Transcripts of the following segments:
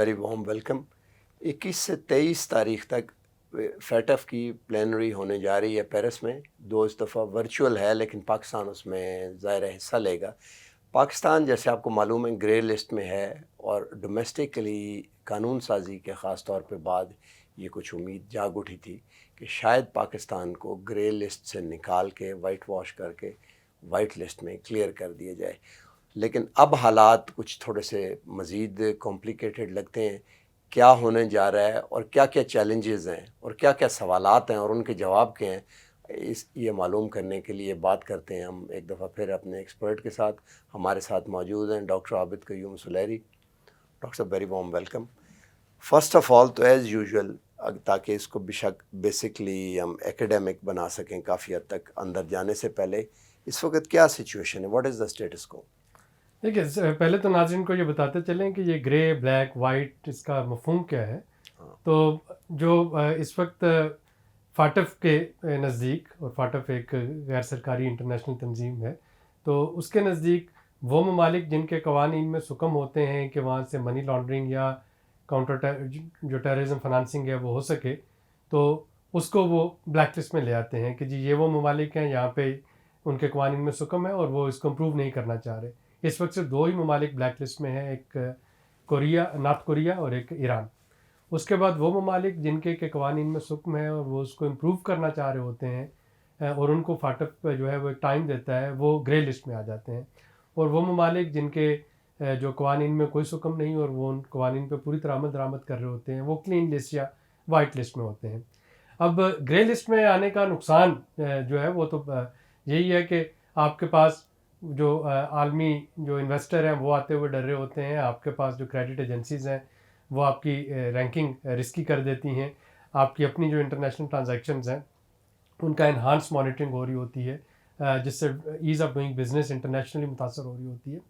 Very warm welcome. 21 से 23 तारीख तक फैटफ की प्लेनरी होने जा रही है पेरिस में। इस दफ़ा वर्चुअल है, लेकिन पाकिस्तान उसमें ज़ाहिर है हिस्सा लेगा। पाकिस्तान जैसे आपको मालूम है ग्रे लिस्ट में है, और डोमेस्टिकली कानून साजी के ख़ास तौर पे बाद ये कुछ उम्मीद जाग उठी थी कि शायद पाकिस्तान को ग्रे लिस्ट से निकाल के वाइट वॉश करके वाइट लिस्ट में क्लियर कर दिया जाए। लेकिन अब हालात कुछ थोड़े से मज़ीद कॉम्प्लिकेटेड लगते हैं। क्या होने जा रहा है और क्या क्या चैलेंजेस हैं और क्या क्या सवालात हैं और उनके जवाब क्या हैं, इस ये मालूम करने के लिए बात करते हैं हम एक दफ़ा फिर अपने एक्सपर्ट के साथ। हमारे साथ मौजूद हैं डॉक्टर आबिद क़य्यूम सुलैरी। डॉक्टर साहब very warm welcome. First of all तो एज़ यूजुअल, ताकि इसको बेशक बेसिकली हम एकेडमिक बना सकें काफ़ी हद तक अंदर जाने से पहले, इस वक्त क्या सिचुएशन है, व्हाट इज़ द स्टेटस को? देखिए, पहले तो नाज़रीन को ये बताते चलें कि ये ग्रे ब्लैक वाइट इसका मफ़हूम क्या है। हाँ। तो जो इस वक्त फाटफ के नज़दीक, और फाटफ एक गैर सरकारी इंटरनेशनल तंजीम है, तो उसके नज़दीक वो ममालिक जिनके कवानीन में सुकम होते हैं कि वहाँ से मनी लॉन्ड्रिंग या जो टेररिज्म फनांसिंग है वो हो सके, तो उसको वो ब्लैक लिस्ट में ले आते हैं कि जी ये वो ममालिक हैं, यहाँ पे उनके कवानीन में सुकम है और वो इसको इम्प्रूव नहीं करना चाह रहे। इस वक्त सिर्फ दो ही ममालिक ब्लैक लिस्ट में हैं, एक नॉर्थ कोरिया और एक ईरान। उसके बाद वो ममालिक जिनके के कवानीन में सुकम है और वो उसको इम्प्रूव करना चाह रहे होते हैं, और उनको फाटफ जो है वो एक टाइम देता है, वो ग्रे लिस्ट में आ जाते हैं। और वो ममालिक जिनके जो कवानीन में कोई सुकम नहीं और वो उन कवानीन पर पूरी तरह अमल दरामद कर रहे होते हैं, वो क्लीन लिस्ट या वाइट लिस्ट में होते हैं। अब ग्रे लिस्ट में आने का नुकसान जो है वो तो यही है कि आपके पास जो आलमी जो इन्वेस्टर हैं वो आते हुए डर रहे होते हैं, आपके पास जो क्रेडिट एजेंसीज़ हैं वो आपकी रैंकिंग रिस्की कर देती हैं, आपकी अपनी जो इंटरनेशनल ट्रांजैक्शंस हैं उनका इन्हांस मॉनिटरिंग हो रही होती है, जिससे ease of doing business internationally मुतासर हो रही होती है।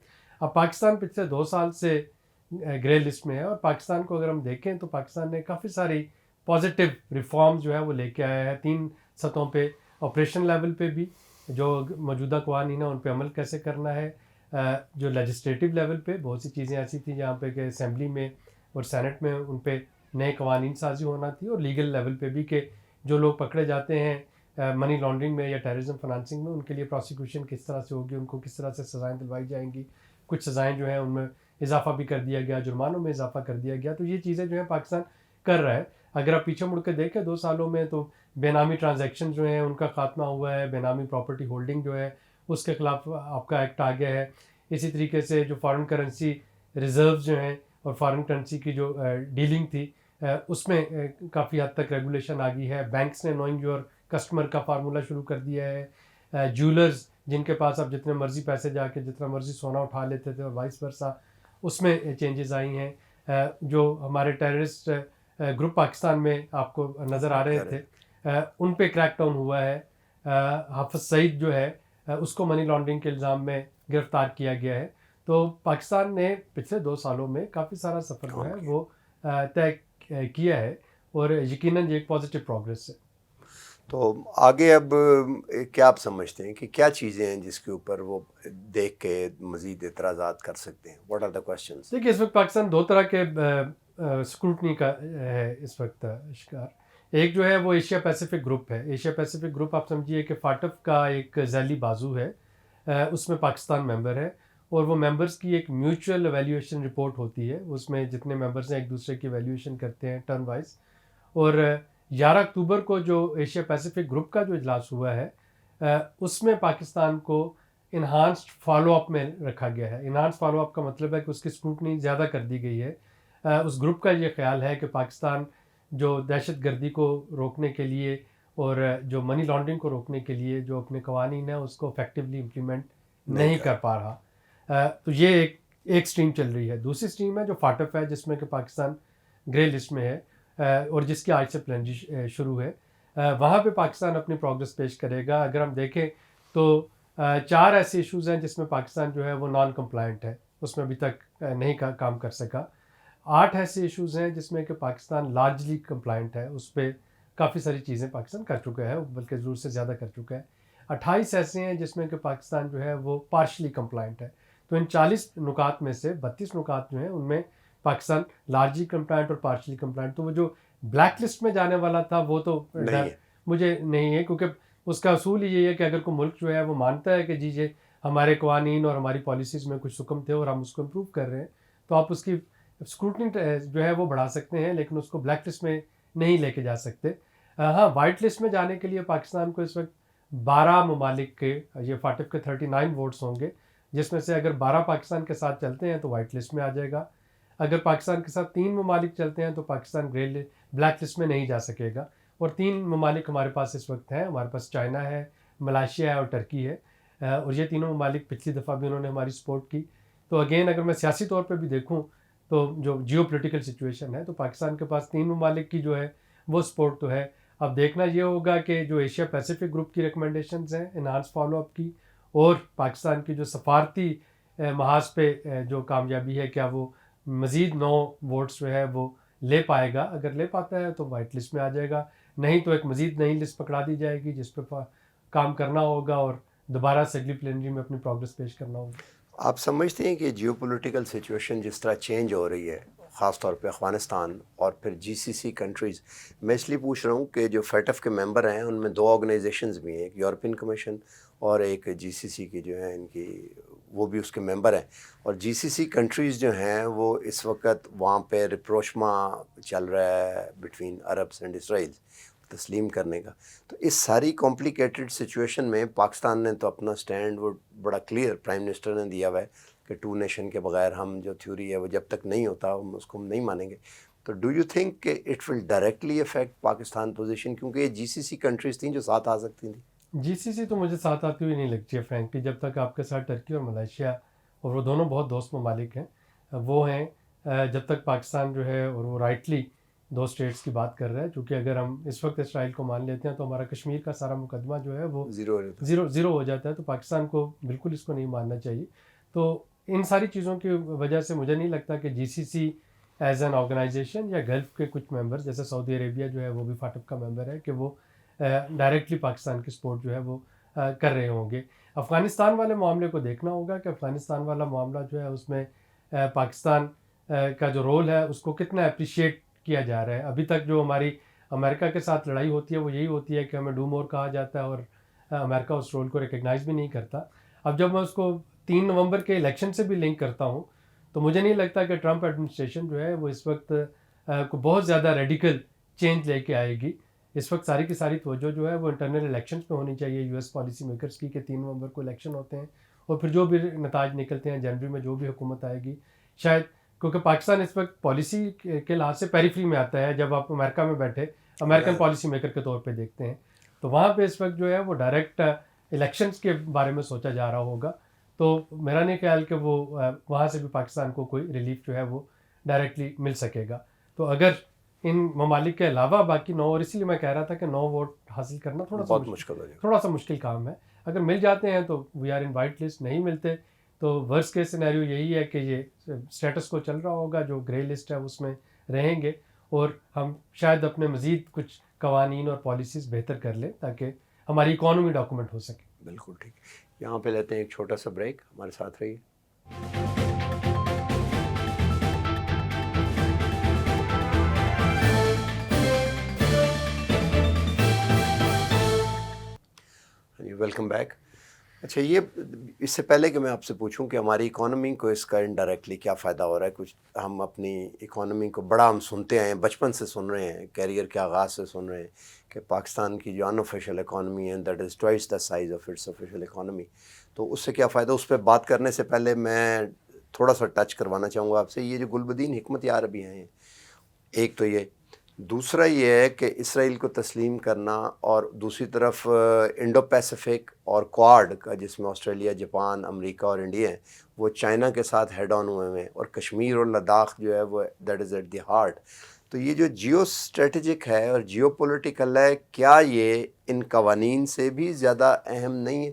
अब पाकिस्तान पिछले 2 साल से ग्रे लिस्ट में है, और पाकिस्तान को अगर हम देखें तो पाकिस्तान ने काफ़ी सारी पॉजिटिव रिफॉर्म्स जो है वो लेके आया है 3 सतहों पे। ऑपरेशन लेवल पे भी जो मौजूदा कवानीन है उन पर अमल कैसे करना है, जो लेजिस्लेटिव लेवल पे बहुत सी चीज़ें ऐसी थी जहाँ पे कि असम्बली में और सेनेट में उन पे नए कवानीन साजी होना थी, और लीगल लेवल पे भी कि जो लोग पकड़े जाते हैं मनी लॉन्ड्रिंग में या टेररिज्म फनांसिंग में, उनके लिए प्रोसिक्यूशन किस तरह से होगी, उनको किस तरह से सज़ाएँ दिलवाई जाएंगी। कुछ सज़ाएँ जो हैं उनमें इजाफा भी कर दिया गया, जुर्मानों में इजाफा कर दिया गया। तो ये चीज़ें जो है पाकिस्तान कर रहा है। अगर आप पीछे मुड़ के देखें 2 सालों में, तो बेनामी ट्रांजैक्शन जो हैं उनका खात्मा हुआ है, बेनामी प्रॉपर्टी होल्डिंग जो है उसके ख़िलाफ़ आपका एक्ट आ गया है। इसी तरीके से जो फॉरेन करेंसी रिज़र्व्स जो हैं और फॉरेन करेंसी की जो डीलिंग थी, उसमें काफ़ी हद तक रेगुलेशन आ गई है। बैंक्स ने नोइंग योर कस्टमर का फार्मूला शुरू कर दिया है। ज्वेलर्स जिनके पास आप जितने मर्ज़ी पैसे जाके जितना मर्ज़ी सोना उठा लेते थे और वाइस वर्सा, उसमें चेंजेस आई हैं। जो हमारे टेररिस्ट ग्रुप पाकिस्तान में आपको नज़र आ रहे थे, उन पे क्रैकडाउन हुआ है। हाफिज़ सईद जो है उसको मनी लॉन्ड्रिंग के इल्ज़ाम में गिरफ़्तार किया गया है। तो पाकिस्तान ने पिछले 2 सालों में काफ़ी सारा सफ़र जो है वो तय किया है, और यकीनन ये एक पॉजिटिव प्रोग्रेस है। तो आगे अब क्या आप समझते हैं कि क्या चीज़ें हैं जिसके ऊपर वो देख के मज़ीद एतराज़ात कर सकते हैं? What are the questions? देखिए, इस वक्त पाकिस्तान 2 तरह के स्क्रूटनी का है इस वक्त शिकार। एक जो है वो एशिया पैसिफिक ग्रुप है। एशिया पैसिफिक ग्रुप आप समझिए कि फाटफ का एक ज़ैली बाजू है, उसमें पाकिस्तान मेंबर है, और वो मेंबर्स की एक म्यूचुअल एवेल्यूएशन रिपोर्ट होती है। उसमें जितने मेंबर्स हैं एक दूसरे की एवेल्यूएशन करते हैं टर्म वाइज। और 11 अक्टूबर को जो एशिया पैसिफिक ग्रुप का जो इजलास हुआ है, उसमें पाकिस्तान को इन्हांस्ड फॉलोअप में रखा गया है। इन्हांस्ड फॉलोअप का मतलब है कि उसकी स्क्रूटनी ज़्यादा कर दी गई है। उस ग्रुप का ये ख्याल है कि पाकिस्तान जो दहशतगर्दी को रोकने के लिए और जो मनी लॉन्ड्रिंग को रोकने के लिए जो अपने कवानीन है उसको इफेक्टिवली इम्प्लीमेंट नहीं कर पा रहा। तो ये एक स्ट्रीम चल रही है। दूसरी स्ट्रीम है जो फाटफ है, जिसमें कि पाकिस्तान ग्रे लिस्ट में है, और जिसकी आज से प्लेनरी शुरू है। वहाँ पे पाकिस्तान अपनी प्रोग्रेस पेश करेगा। अगर हम देखें तो 4 ऐसे इश्यूज़ हैं जिसमें पाकिस्तान जो है वो नॉन कंप्लायंट है, उसमें अभी तक नहीं काम कर सका। 8 ऐसे इश्यूज़ हैं जिसमें कि पाकिस्तान लार्जली कंप्लायंट है, उस पर काफ़ी सारी चीज़ें पाकिस्तान कर चुका है, बल्कि ज़रूर से ज़्यादा कर चुका है। 28 ऐसे हैं जिसमें कि पाकिस्तान जो है वो पार्शली कंप्लायंट है। तो इन 40 नुकात में से 32 नुकात जो हैं उनमें पाकिस्तान लार्जली कंप्लायंट और पार्शली कंप्लायंट। तो वो जो ब्लैक लिस्ट में जाने वाला था वो तो नहीं है। मुझे नहीं है, क्योंकि उसका असूल ही यही है कि अगर कोई मुल्क जो है वो मानता है कि जी ये हमारे कवानीन और हमारी पॉलिसीज़ में कुछ सुकम थे और हम उसको इम्प्रूव कर रहे हैं, तो आप उसकी स्क्रूटनी जो है वो बढ़ा सकते हैं, लेकिन उसको ब्लैक लिस्ट में नहीं लेके जा सकते। हाँ, वाइट लिस्ट में जाने के लिए पाकिस्तान को इस वक्त 12 ममालिक के, ये फाटिफ के 39 वोट्स होंगे, जिसमें से अगर 12 पाकिस्तान के साथ चलते हैं तो वाइट लिस्ट में आ जाएगा। अगर पाकिस्तान के साथ 3 ममालिक चलते हैं तो पाकिस्तान ब्लैक लिस्ट में नहीं जा सकेगा। और 3 ममालिक हमारे पास इस वक्त हैं, हमारे पास चाइना है, मलेशिया है और टर्की है। और ये तीनों ममालिक पिछली दफ़ा भी उन्होंने हमारी सपोर्ट की। तो अगेन अगर मैं सियासी तौर पर भी देखूँ तो जो जियो पोलिटिकल सिचुएशन है, तो पाकिस्तान के पास 3 ममालिक की जो है वो सपोर्ट तो है। अब देखना ये होगा कि जो एशिया पैसिफिक ग्रुप की रिकमेंडेशंस हैं इनहांस फॉलोअप की, और पाकिस्तान की जो सफारती महाज पे जो कामयाबी है, क्या वो मज़ीद 9 वोट्स जो है वो ले पाएगा। अगर ले पाता है तो वाइट लिस्ट में आ जाएगा, नहीं तो एक मज़ीद नई लिस्ट पकड़ा दी जाएगी जिस पर काम करना होगा और दोबारा से अगली प्लेनरी में अपनी प्रोग्रेस पेश करना होगा। आप समझते हैं कि जियोपॉलिटिकल सिचुएशन जिस तरह चेंज हो रही है, ख़ास तौर पे अफ़गानिस्तान और फिर जीसीसी कंट्रीज़, मैं इसलिए पूछ रहा हूँ कि जो फेटफ के मेंबर हैं उनमें 2 ऑर्गेनाइजेशंस भी हैं, एक यूरोपियन कमीशन और एक जीसीसी की जो है इनकी, वो भी उसके मेंबर हैं। और जीसीसी कंट्रीज़ जो हैं वो इस वक्त वहाँ पे रिप्रोचमा चल रहा है बिटवीन अरब्स एंड इसराइल तस्लीम करने का। तो इस सारी कॉम्प्लिकेटेड सिचुएशन में पाकिस्तान ने तो अपना स्टैंड वो बड़ा क्लियर प्राइम मिनिस्टर ने दिया हुआ है कि 2 नेशन के बगैर हम जो थ्योरी है वो जब तक नहीं होता हम उसको हम नहीं मानेंगे। तो डू यू थिंक कि it will directly affect Pakistan position, क्योंकि ये जीसीसी कंट्रीज़ थी जो साथ आ सकती थी? जीसीसी तो मुझे साथ आती हुई नहीं लगती है फ्रैंकली, जब तक आपके साथ टर्की और मलेशिया, और वो दोनों बहुत दोस्त ममालिक हैं, वो हैं, जब तक पाकिस्तान जो है, और वो राइटली 2 स्टेट्स की बात कर रहा है, क्योंकि अगर हम इस वक्त इसराइल को मान लेते हैं तो हमारा कश्मीर का सारा मुकदमा जो है वो ज़ीरो हो जाता है। तो पाकिस्तान को बिल्कुल इसको नहीं मानना चाहिए। तो इन सारी चीज़ों की वजह से मुझे नहीं लगता कि जीसीसी एज एन ऑर्गेनाइजेशन या गल्फ़ के कुछ मेंबर जैसे सऊदी अरेबिया जो है वो भी फाटफ का मेंबर है, कि वो डायरेक्टली पाकिस्तान की सपोर्ट जो है वो कर रहे होंगे। अफ़गानिस्तान वाले मामले को देखना होगा कि अफ़गानिस्तान वाला मामला जो है उसमें पाकिस्तान का जो रोल है उसको कितना अप्रिशिएट किया जा रहा है। अभी तक जो हमारी अमेरिका के साथ लड़ाई होती है वो यही होती है कि हमें डू मोर कहा जाता है और अमेरिका उस रोल को रिकग्नाइज़ भी नहीं करता। अब जब मैं उसको 3 नवंबर के इलेक्शन से भी लिंक करता हूँ तो मुझे नहीं लगता कि ट्रंप एडमिनिस्ट्रेशन जो है वो इस वक्त को बहुत ज़्यादा रेडिकल चेंज लेके आएगी। इस वक्त सारी की सारी तवज्जो जो है वो इंटरनल इलेक्शंस पे होनी चाहिए यूएस पॉलिसी मेकर्स की, कि 3 नवंबर को इलेक्शन होते हैं और फिर जो भी नताज निकलते हैं जनवरी में जो भी हुकूमत आएगी, शायद, क्योंकि पाकिस्तान इस वक्त पॉलिसी के लिहाज से पेरिफेरी में आता है। जब आप अमेरिका में बैठे अमेरिकन पॉलिसी मेकर के तौर पे देखते हैं तो वहाँ पे इस वक्त जो है वो डायरेक्ट इलेक्शंस के बारे में सोचा जा रहा होगा। तो मेरा नहीं ख्याल कि वो वहाँ से भी पाकिस्तान को कोई रिलीफ जो है वो डायरेक्टली मिल सकेगा। तो अगर इन ममालिक के अलावा बाकी 9, और इसीलिए मैं कह रहा था कि 9 वोट हासिल करना थोड़ा सा मुश्किल काम है। अगर मिल जाते हैं तो we are in white list, नहीं मिलते तो वर्स्ट केस सिनेरियो यही है कि ये स्टेटस को चल रहा होगा, जो ग्रे लिस्ट है उसमें रहेंगे और हम शायद अपने मज़ीद कुछ कवानीन और पॉलिसीज़ बेहतर कर लें ताकि हमारी इकॉनमी डॉक्यूमेंट हो सके। बिल्कुल ठीक। यहाँ पे लेते हैं एक छोटा सा ब्रेक, हमारे साथ रहिए। Welcome back. अच्छा, ये इससे पहले कि मैं आपसे पूछूं कि हमारी इकोनॉमी को इसका इनडायरेक्टली क्या फ़ायदा हो रहा है, कुछ हम अपनी इकोनॉमी को बड़ा हम सुनते आए हैं, बचपन से सुन रहे हैं, कैरियर के आगाज़ से सुन रहे हैं कि पाकिस्तान की जो अनऑफिशियल इकोनॉमी है that is twice the size of its official economy. तो उससे क्या फ़ायदा, उस पर बात करने से पहले मैं थोड़ा सा टच करवाना चाहूँगा आपसे। ये जो गुलबदीन हिकमत यार अभी हैं, एक तो ये, दूसरा ये है कि इसराइल को तस्लीम करना, और दूसरी तरफ इंडो पैसिफिक और क्वाड का जिसमें ऑस्ट्रेलिया, जापान, अमेरिका और इंडिया है, वो चाइना के साथ हेड ऑन हुए हैं, और कश्मीर और लद्दाख जो है वो that is at the heart. तो ये जो जियो स्ट्रेटजिक है और जियो पोलिटिकल है, क्या ये इन कवानीन से भी ज़्यादा अहम नहीं है?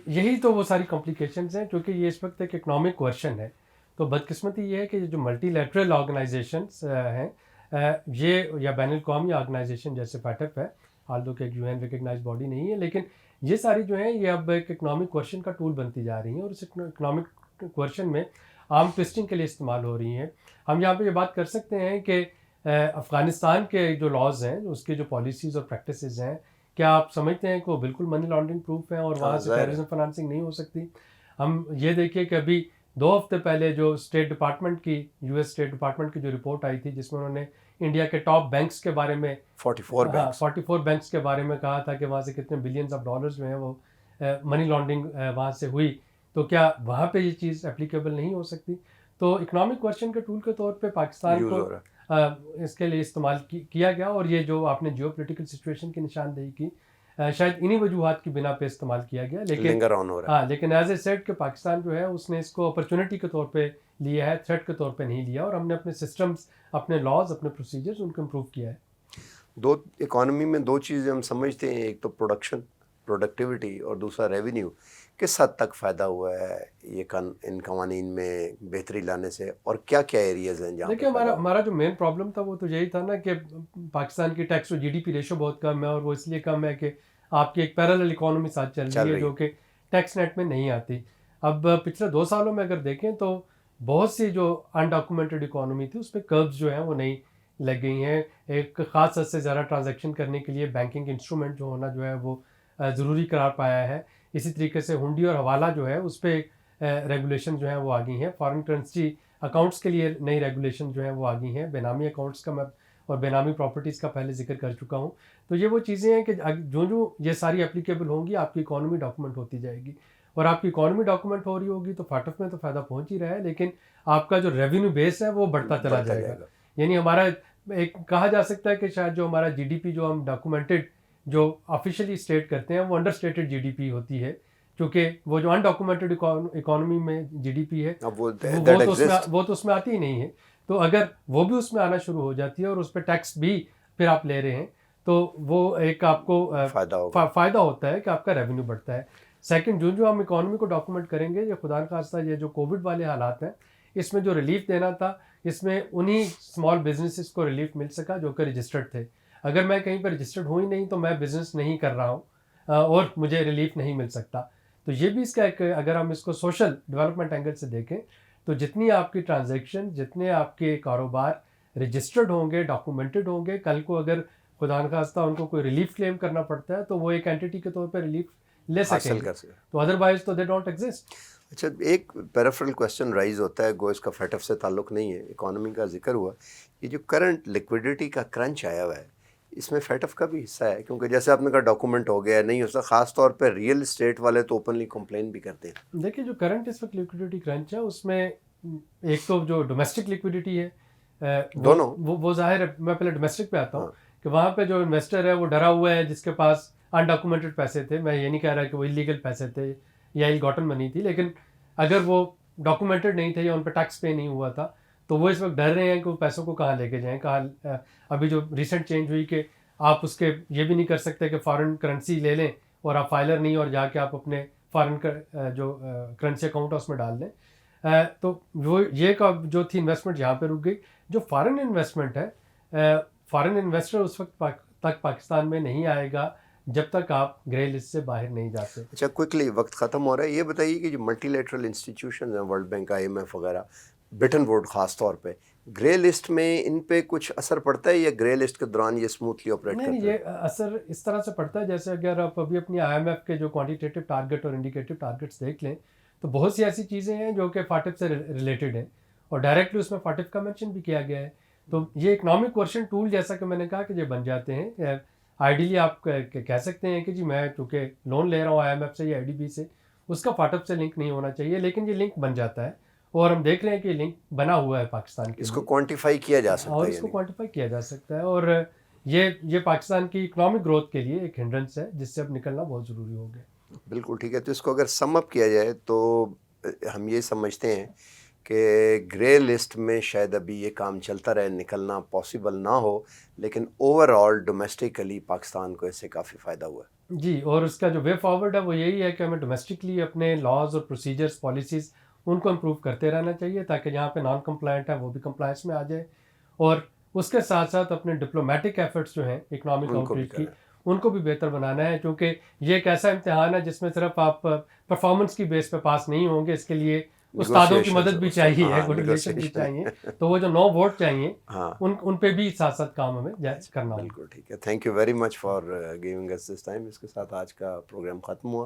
यही तो वो सारी कॉम्प्लिकेशंस हैं, क्योंकि ये इस वक्त एक इकनॉमिक क्वेश्चन है। तो बदकिस्मती ये है कि जो मल्टीलैटरल ऑर्गेनाइजेशंस हैं, ये या बैनुल-अक़वामी ऑर्गेनाइजेशन जैसे फैटफ है, हालांकि कि एक यूएन रिकग्नाइज्ड बॉडी नहीं है, लेकिन ये सारी जो हैं ये अब एक इकनॉमिक क्वेश्चन का टूल बनती जा रही हैं। और इस इकनॉमिक क्वेश्चन में आर्म ट्विस्टिंग के लिए इस्तेमाल हो रही हैं। हम यहाँ पे ये बात कर सकते हैं कि अफ़गानिस्तान के जो लॉज हैं, उसकी जो पॉलिसीज़ और प्रैक्टिसेस हैं, क्या आप समझते हैं कि वो बिल्कुल मनी लॉन्ड्रिंग प्रूफ हैं और वहाँ से ज़ाहिर है। टेररिज्म फाइनेंसिंग नहीं हो सकती? हम ये देखिए कि अभी 2 हफ्ते पहले जो स्टेट डिपार्टमेंट की, यूएस स्टेट डिपार्टमेंट की जो रिपोर्ट आई थी, जिसमें उन्होंने इंडिया के टॉप बैंक्स के बारे में 44 हाँ, बैंक्स 44 बैंक्स के बारे में कहा था कि वहाँ से कितने बिलियंस ऑफ डॉलर्स जो हैं वो मनी लॉन्ड्रिंग वहाँ से हुई। तो क्या वहाँ पे ये चीज़ एप्लीकेबल नहीं हो सकती? तो इकोनॉमिक क्वेश्चन के टूल के तौर पे पाकिस्तान यूज़ को हो रहा है। इसके लिए इस्तेमाल किया गया, और ये जो आपने जियोपॉलिटिकल सिचुएशन की निशानदेही की, शायद इन्हीं वजूहात की बिना पे इस्तेमाल किया गया। लेकिन लिंगर ऑन हो रहा है। हाँ, लेकिन एज ए सेड कि पाकिस्तान जो है उसने इसको अपॉर्चुनिटी के तौर पे लिया है, थ्रेट के तौर पे नहीं लिया, और हमने अपने सिस्टम्स, अपने लॉज, अपने प्रोसीजर्स उनको इम्प्रूव किया है। दो इकोनॉमी में दो चीज़ें हम समझते हैं, एक तो प्रोडक्शन, प्रोडक्टिविटी, और दूसरा रेवेन्यू। किस हद तक फ़ायदा हुआ है ये इन कवानीन में बेहतरी लाने से, और क्या क्या एरियाज़ हैं जहाँ पे देखिए, फ़ायदा हमारा हुआ? हमारा जो मेन प्रॉब्लम था वो तो यही था ना कि पाकिस्तान की टैक्स टू जीडीपी रेशो बहुत कम है, और वो इसलिए कम है कि आपकी एक पैरेलल इकोनॉमी साथ चल रही है जो कि टैक्स नेट में नहीं आती। अब पिछले 2 सालों में अगर देखें तो बहुत सी जो अनडॉक्यूमेंटेड इकोनॉमी थी उस पर कर्ब्स जो हैं वो नहीं लग गई हैं। एक ख़ास हद से ज़्यादा ट्रांजैक्शन करने के लिए बैंकिंग इंस्ट्रूमेंट जो होना जो है वो ज़रूरी करार पाया है। इसी तरीके से हुंडी और हवाला जो है उस पर रेगुलेशन जो है वो आ गई हैं। फॉरेन करेंसी अकाउंट्स के लिए नई रेगुलेशन जो है वो आ गई हैं। बेनामी अकाउंट्स का मैं और बेनामी प्रॉपर्टीज़ का पहले जिक्र कर चुका हूँ। तो ये वो चीज़ें हैं कि जो जो ये सारी एप्लीकेबल होंगी, आपकी इकोनॉमी डॉक्यूमेंट होती जाएगी, और आपकी इकोनॉमी डॉक्यूमेंट हो रही होगी तो फाटफ में तो फ़ायदा पहुँच ही रहा है, लेकिन आपका जो रेवेन्यू बेस है वो बढ़ता चला जाएगा। यानी हमारा एक कहा जा सकता है कि शायद जो हमारा जीडीपी जो हम डॉक्यूमेंटेड जो ऑफिशियली स्टेट करते हैं वो अंडरस्टेटेड जीडीपी होती है, क्योंकि वो जो अनडॉक्यूमेंटेड इकोनॉमी में जीडीपी है अब वो वो तो उसमें आती ही नहीं है। तो अगर वो भी उसमें आना शुरू हो जाती है और उस पर टैक्स भी फिर आप ले रहे हैं, तो वो एक आपको फ़ायदा होता है कि आपका रेवेन्यू बढ़ता है। सेकंड, जो हम इकोनॉमी को डॉक्यूमेंट करेंगे, ये खुदा न खास्ता ये जो कोविड वाले हालात हैं, इसमें जो रिलीफ देना था, इसमें उन्हीं स्मॉल बिजनेसेस को रिलीफ मिल सका जो कि रजिस्टर्ड थे। अगर मैं कहीं पर रजिस्टर्ड हूँ ही नहीं तो मैं बिज़नेस नहीं कर रहा हूँ और मुझे रिलीफ नहीं मिल सकता। तो ये भी इसका एक, अगर हम इसको सोशल डेवलपमेंट एंगल से देखें, तो जितनी आपकी ट्रांजैक्शन, जितने आपके कारोबार रजिस्टर्ड होंगे, डॉक्यूमेंटेड होंगे, कल को अगर खुदा न खास्ता उनको कोई रिलीफ क्लेम करना पड़ता है तो वो एक एंटिटी के तौर पर रिलीफ ले सकेंगे, तो अदरवाइज तो दे डोंट एग्जिस्ट। अच्छा, एक पेरिफेरल क्वेश्चन राइज होता है, गो इसका फैटफ से ताल्लुक़ नहीं है, इकोनॉमी का जिक्र हुआ, ये जो करंट लिक्विडिटी का क्रंच आया हुआ है, इसमें फैटफ का भी हिस्सा है? क्योंकि जैसे आपने कहा डॉक्यूमेंट हो गया, नहीं हो सकता, ख़ास तौर पे रियल एस्टेट वाले तो ओपनली कंप्लेन भी करते हैं। देखिए, जो करंट इस वक्त लिक्विडिटी क्रंच है उसमें एक तो जो डोमेस्टिक लिक्विडिटी है दोनों वो जाहिर है। मैं पहले डोमेस्टिक पे आता हूँ हाँ। कि वहाँ पे जो इन्वेस्टर है वो डरा हुआ है, जिसके पास अनडॉक्यूमेंटेड पैसे थे। मैं ये नहीं कह रहा कि वो इलीगल पैसे थे या इल गॉटन मनी थी, लेकिन अगर वो डॉक्यूमेंटेड नहीं थे या उन पर टैक्स पे नहीं हुआ था तो वो इस वक्त डर रहे हैं कि वो पैसों को कहाँ लेके जाएं, कहाँ। अभी जो रिसेंट चेंज हुई कि आप उसके ये भी नहीं कर सकते कि फ़ॉरेन करेंसी ले लें और आप फाइलर नहीं, और जाके आप अपने फ़ॉरेन जो करेंसी अकाउंट है उसमें डाल दें। तो वो ये का जो थी इन्वेस्टमेंट यहाँ पे रुक गई। जो फॉरेन इन्वेस्टमेंट है, फॉरेन इन्वेस्टर उस वक्त तक पाकिस्तान में नहीं आएगा जब तक आप ग्रे लिस्ट से बाहर नहीं जाते। अच्छा, क्विकली वक्त ख़त्म हो रहा है, ये बताइए कि जो मल्टीलेटरल इंस्टीट्यूशन हैं, वर्ल्ड बैंक, IMF वगैरह, ब्रिटेन वुड ख़ास तौर पे, ग्रे लिस्ट में इन पे कुछ असर पड़ता है या ग्रे लिस्ट के दौरान ये स्मूथली ऑपरेट करते हैं? नहीं, ये असर इस तरह से पड़ता है जैसे अगर आप अभी अपनी IMF के जो क्वान्टिटेटिव टारगेट और इंडिकेटिव टारगेट्स देख लें तो बहुत सी ऐसी चीज़ें हैं जो कि फाटिफ से रिलेटेड हैं और डायरेक्टली उसमें फाटिफ का मेंशन भी किया गया है। तो ये इकोनॉमिक क्वेश्चन टूल जैसा कि मैंने कहा कि ये बन जाते हैं। आइडियली आप कह सकते हैं कि जी मैं चूँकि लोन ले रहा हूँ IMF से या IDB से, उसका फाटिफ से लिंक नहीं होना चाहिए, लेकिन ये लिंक बन जाता है और हम देख रहे हैं कि लिंक बना हुआ है पाकिस्तान के। इसको क्वान्टिफाई किया जा सकता है और इसको क्वान्टिफाई किया जा सकता है, और ये पाकिस्तान की इकोनॉमिक ग्रोथ के लिए एक हिंड्रेंस है जिससे अब निकलना बहुत ज़रूरी हो गया। बिल्कुल ठीक है। तो इसको अगर सम अप किया जाए तो हम ये समझते हैं कि ग्रे लिस्ट में शायद अभी ये काम चलता रहे, निकलना पॉसिबल ना हो, लेकिन ओवरऑल डोमेस्टिकली पाकिस्तान को इससे काफ़ी फ़ायदा हुआ है। जी, और उसका जो वे फॉरवर्ड है वो यही है कि हमें डोमेस्टिकली अपने लॉज और प्रोसीजर्स, पॉलिसीज़ उनको इम्प्रूव करते रहना चाहिए ताकि जहाँ पे नॉन कंप्लायंट है वो भी कंप्लायंस में आ जाए, और उसके साथ साथ अपने डिप्लोमेटिक एफर्ट्स जो हैं इकोनॉमिक आउटरीच की, उनको भी बेहतर बनाना है, क्योंकि ये एक ऐसा इम्तिहान है जिसमें सिर्फ आप परफॉर्मेंस की बेस पे पास नहीं होंगे। इसके लिए उस्तादों की Negotiations, मदद भी उस- चाहिए, हाँ, गुड रिलेशन भी negotiation. चाहिए, तो वो जो 9 वोट चाहिए हाँ, उन पे भी साथ साथ काम हमें करना होगा। बिल्कुल ठीक है। Thank you very much for giving us this time. इसके साथ आज का प्रोग्राम ख़त्म हुआ।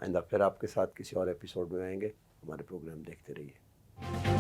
आइंदा फिर आपके साथ किसी और एपिसोड में आएंगे। हमारे प्रोग्राम देखते रहिए।